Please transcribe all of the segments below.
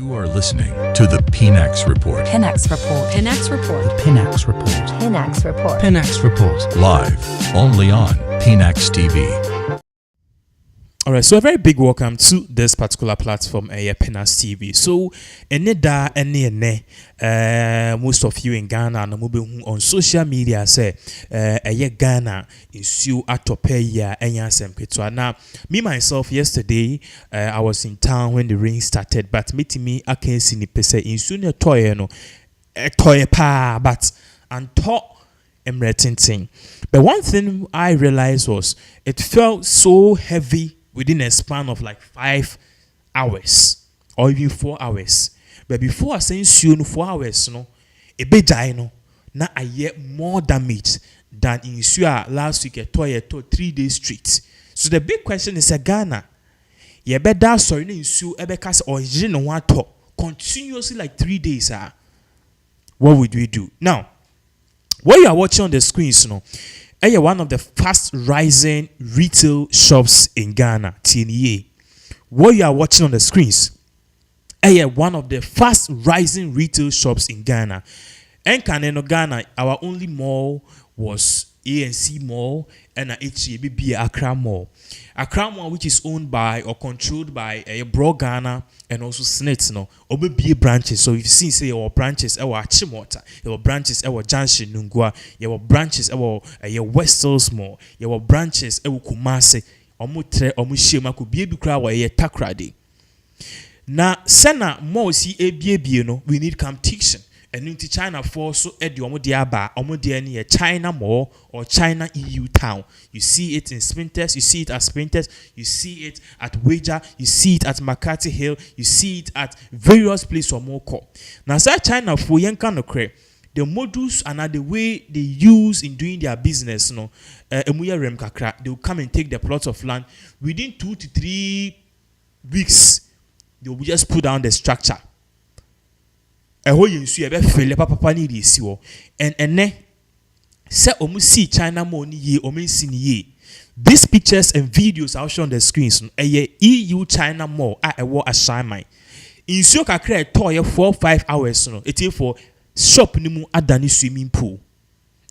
You are listening to the PNX Report. PNX Report. PNX Report. The PNX Report. PNX Report. PNX Report. Live only on PNX TV. All right, so a very big welcome to this particular platform, PNX TV. So, most of you in Ghana and on social media say, Ghana is you at Topeya and now, me myself yesterday, I was in town when the rain started, but meeting me, I can't see ni pese in soon a toy no, a toy pa, but and talk. But one thing I realized was it felt so heavy within a span of like 5 hours or even 4 hours. But before I say soon 4 hours, no, a bit no, now I get more damage than in Sua last week. I told 3 days straight. So the big question is, Ghana, you better sorry in Sue Ebekas or you don't want to continuously like 3 days. What would we do now? What you are watching on the screens, one of the fast rising retail shops in Ghana, TNA. What you are watching on the screens, one of the fast rising retail shops in Ghana. And Ghana, our only mall was ANC Mall and HCBB Accra Mall. Accra Mall, which is owned by or controlled by Bro Ghana and also Snits, OBB branches. So you've seen, say, our branches, our Chimota, your branches, our Junction Nungua, your branches, our West Hills Mall, your branches, our Kumase, Omutre, Omushima, could be a Takradi. Now, Sena Mall, see, we need competition. And in China for so a China Mall or China EU town. You see it in Sprinters, you see it at Sprinters, you see it at Wager, you see it at McCarthy Hill, you see it at various places or more. Now, say China for young kind of the modus and the way they use in doing their business, they will come and take the plots of land within 2 to 3 weeks. They will just put down the structure. And say see China money ye ye. These pictures and videos I'll show on the screens. EU China mall I war a shine. In Soka create toy 4-5 hours. It is for shop nimu adani swimming pool.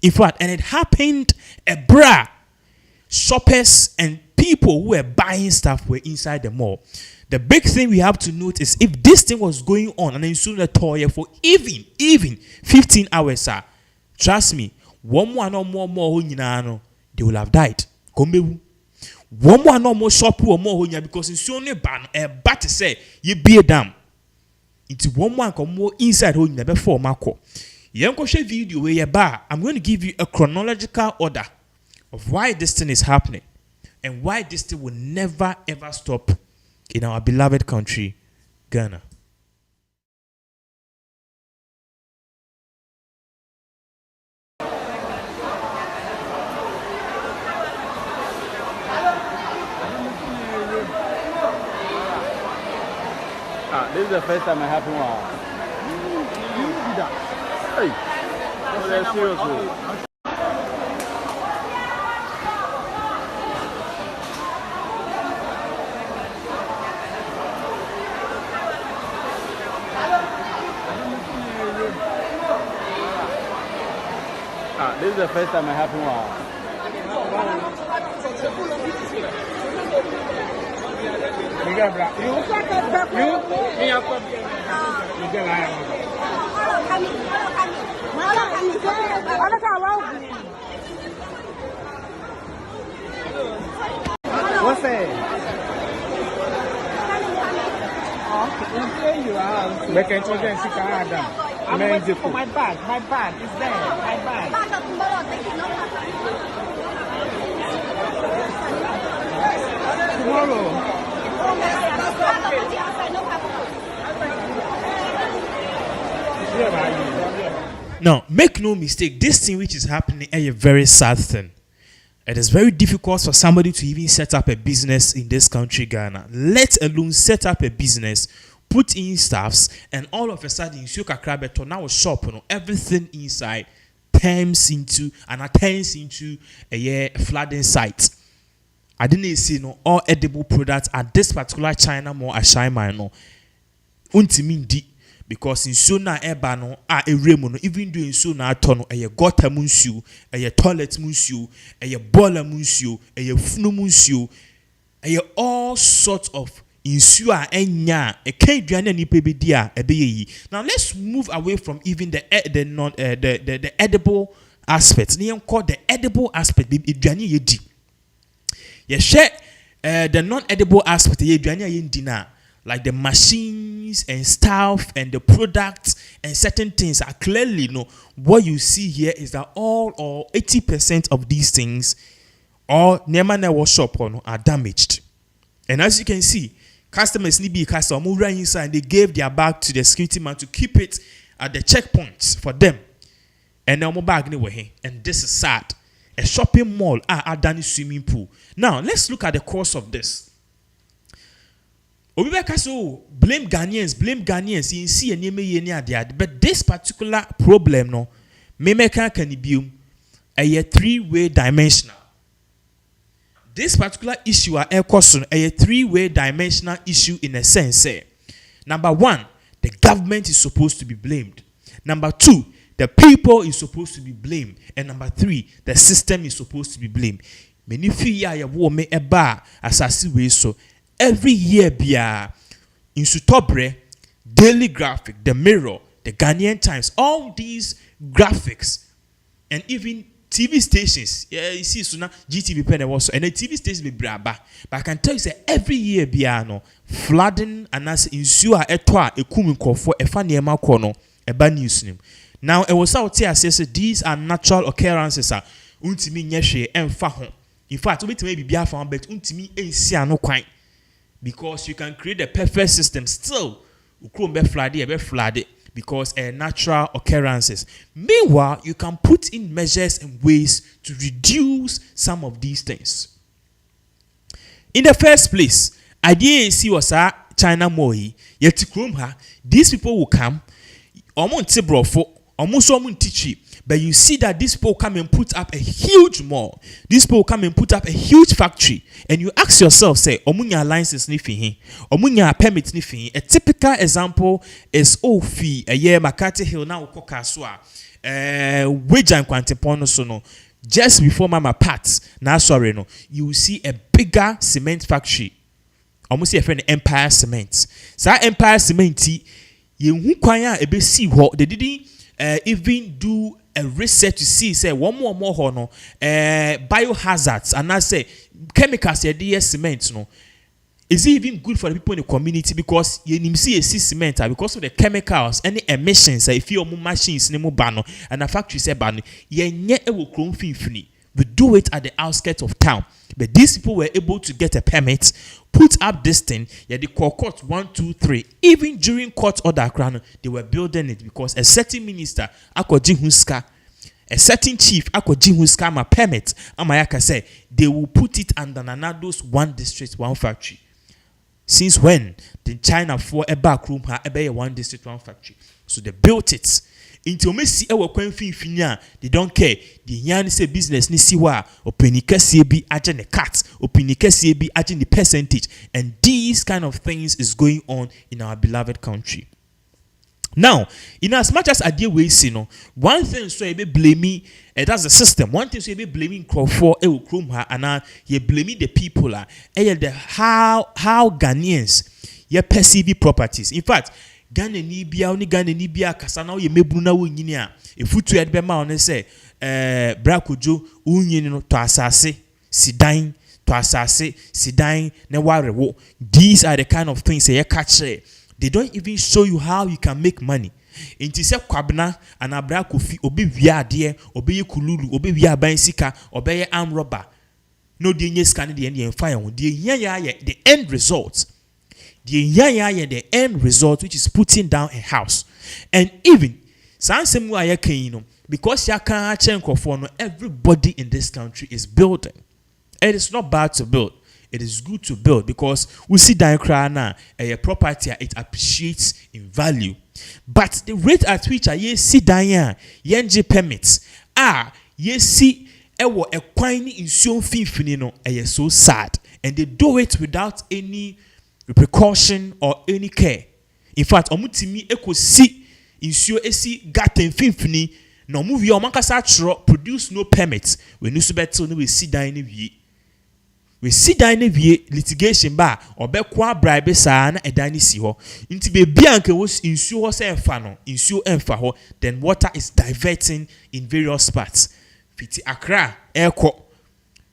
In fact, and it happened a bra. Shoppers and people who were buying stuff were inside the mall. The big thing we have to note is if this thing was going on and then soon a toy for even 15 hours, trust me, one more no more they will have died. One more no more shop or more because in soon ban a bat say you be a dam. It's one more more inside before Marco. Yanko share video where you bar. I'm going to give you a chronological order of why this thing is happening and why this thing will never ever stop in our beloved country, Ghana. This is the first time I happen. Hey, that's seriously. This is the first time I happen. What's that? My bag is there. My bag. Tomorrow. Now, make no mistake, this thing which is happening is a very sad thing. It is very difficult for somebody to even set up a business in this country, Ghana. Let alone set up a business, put in staffs, and all of a sudden, you can now shop, everything inside turns into a flooding site. I didn't see all edible products at this particular China mall at Shaima. untimi ndi because nsuo na eba no a ewremu no even though nsuo na atɔ no ɛyɛ gutter mu nsuo ɛyɛ toilet mu nsuo ɛyɛ boiler mu nsuo ɛyɛ funu mu nsuo ɛyɛ all sorts of nsuo a enya ɛka aduane a nipa bi di a ɛbɛyɛ yi. Now let's move away from even the edible aspect. Ne yɛnkɔ the edible aspect aduane yɛ di. Yɛhwɛ the non-edible aspect yɛ aduane a yɛndi na like the machines and stuff and the products and certain things are clearly what you see here is that all or 80% of these things or nema na wo shop are damaged. And as you can see, customers need be customer ran inside and they gave their bag to the security man to keep it at the checkpoints for them. And now my bag anyway, and this is sad. A shopping mall are done swimming pool. Now let's look at the cause of this. Obibeka so blame Ghanaians. You see a but this particular problem can be a three-way dimensional. This particular issue a three-way dimensional issue in a sense. Number one, the government is supposed to be blamed. Number two, the people is supposed to be blamed. And number three, the system is supposed to be blamed. Many fear ya wo me eba asasi we so every year bia in Sutobre, Daily Graphic, The Mirror, the Ghanaian Times, all these graphics and even TV stations, you see, so now GTV pen also, and the TV stations be braba. But I can tell you, say every year, biano flooding and as insure etwa ekumin kofo efani ema kono eba news nim. Now it was out here says these are natural occurrences. Untimi nyeshe emfa ho. In fact, we may be bia found, but untimi ensi ano kwan because you can create a perfect system still. Ukrom be flooded. Because natural occurrences. Meanwhile, you can put in measures and ways to reduce some of these things. In the first place, idea see was China moi. Yet these people will come. But you see that these people come and put up a huge mall. These people come and put up a huge factory. And you ask yourself, say, Omunya license ni fihi, Omunya permit ni fihi. A typical example is Ofi, a year Makati Hill now Kokaswa, Wajan Quantipono Sono. Just before Mama Pat's, now sorry, you will see a bigger cement factory. Almost a friend Empire Cement. So Empire Cement, you kwanya ebe see what they didn't even do a research to see say one more biohazards and I say chemicals cement is it even good for the people in the community because you see a cement because of the chemicals any emissions if you machines and a factory say we do it at the outskirts of town. But these people were able to get a permit, put up this thing. Yeah, they call court 1, 2, 3. Even during court order, they were building it because a certain minister, a certain chief, ma permit, Amayaka say they will put it under Nanado's one district, one factory. Since when did China for a back room have a one district, one factory? So they built it. Into me see our finya, they don't care. The yan say business ni siwa, openika CB agent the cut, openika CB agent the percentage, and these kind of things is going on in our beloved country. Now, in as much as I deal with one thing so you be blaming that's the system. One thing so you be blaming for and you blaming the people the how Ghanaians you perceive properties. In fact, Ghana Nibia Kasana ye mebruna wonyinia efutu ya be ma on say brakojo unyini to asase sidan to asase sidan ne warewo. These are the kind of things they catch. They don't even show you how you can make money. Inti se kwabna and abrakofi obi wia de obi ye kululu obi wia bansika obi ye arm robber no de nye scan de en fire ho de the end result. The end result, which is putting down a house. And even because everybody in this country is building. It is not bad to build. It is good to build because we see that a property it appreciates in value. But the rate at which I see Diane yenji permits ye see ewo equine in so sad, and they do it without any precaution or any care. In fact, omutimi ekosi insuo esi garden finfini na omuwie omankasa atro produce no permit we nusu betel no we si dan ne wie. We si dan ne wie litigation ba obekwa bribe saa na edan ne si ho. Nti be bia nke wo insuo ho se enfa no, insuo enfa ho, then water is diverting in various parts. Fiti Accra eko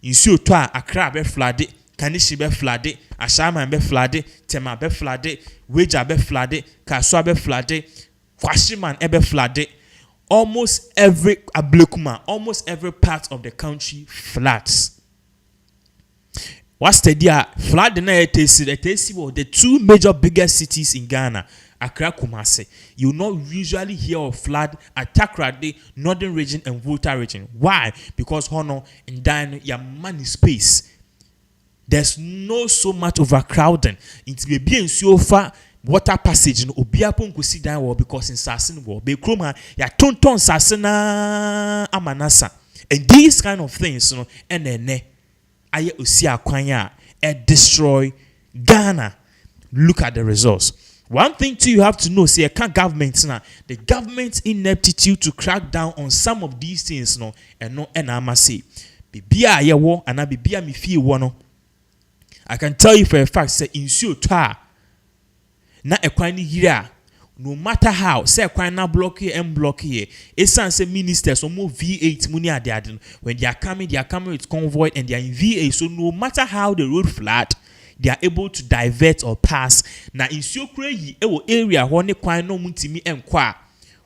insuo to a Accra be flooded, Kanishi be flooded, Ashama be flooded, Tema be flooded, Weja be flooded, Kaswa be flooded, Kwashiman ebe flooded. Almost every Ablekuma, almost every part of the country floods. What's the deal? Flood the the two major biggest cities in Ghana, Accra, Kumasi. You will not usually hear of flood at Accra, the northern region and Volta region. Why? Because Hono and Dine your money space. There's no so much overcrowding. It may be in so far water passage no obia pon ko si dan wo because in sasin wo be kroma ya tonton sasena amanasa. And these kind of things no enene aye osi akwan a destroy Ghana. Look at the results. One thing too you have to know, say government now, the government's ineptitude to crack down on some of these things no and no enama say bibia ye wo ana bibia me fie wo no. I can tell you for a fact say insuo twa na ekwan ni yira no matter how say ekwan na block here and block here esan say ministers or more V8 money ade ade when they are coming with convoy and they are in V8, so no matter how the road flat they are able to divert or pass na insuo kure yi ewo area ho ne kwan no muntimi enkwa.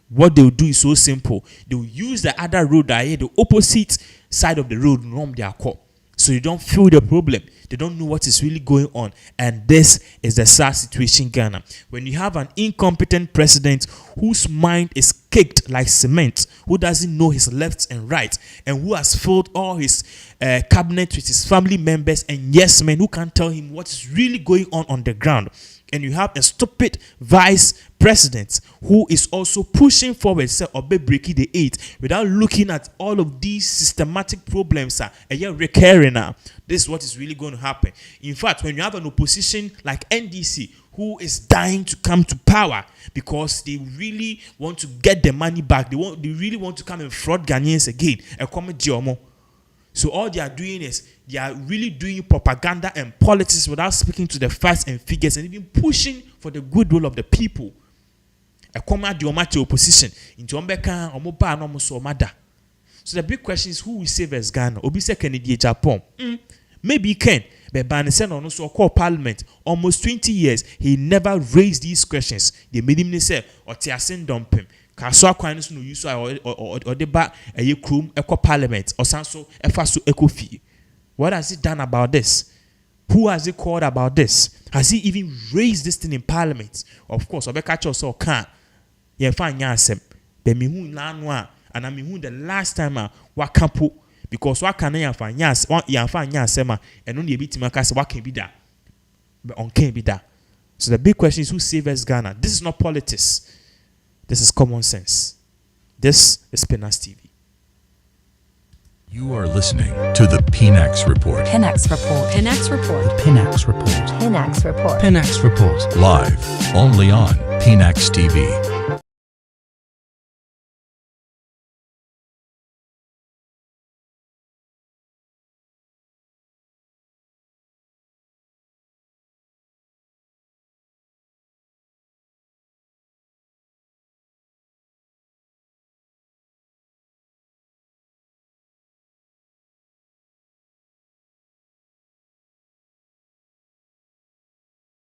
What they will do is so simple. They will use the other road that the opposite side of the road norm their call. So you don't feel the problem. They don't know what is really going on. And this is the sad situation in Ghana. When you have an incompetent president whose mind is caked like cement, who doesn't know his left and right, and who has filled all his cabinet with his family members and yes men who can't tell him what is really going on the ground. And you have a stupid vice president who is also pushing forward, say, obey breaking the 8 without looking at all of these systematic problems and yet recurring now. This is what is really going to happen. In fact, when you have an opposition like NDC who is dying to come to power because they really want to get the money back, they really want to come and fraud Ghanaians again. So all they are doing is they are really doing propaganda and politics without speaking to the facts and figures and even pushing for the goodwill of the people. A command the opposition into Ombeka or Moba no Musomada. So the big question is who will save as Ghana? Obise Kennedy Japan. Maybe he can. But Banisen on also called parliament almost 20 years. He never raised these questions. They made him say or Tiasin dump him. Kaswa kwani no use or deba a krum eco parliament or sanso efaso eco fee. What has he done about this? Who has he called about this? Has he even raised this thing in parliament? Of course, Obeka also can't. Yeah, fine, yasem. But me who nanwa and I mean who the last time wakapo because what can I find yas one yasema and only a bit makasa what can be that, but on can't be that. So the big question is who saves Ghana? This is not politics. This is common sense. This is Penas TV. You are listening to the Penax Report. Penax Report. Penax Report. Penax Report. Penax Report. Penax Report. Live only on Penax TV.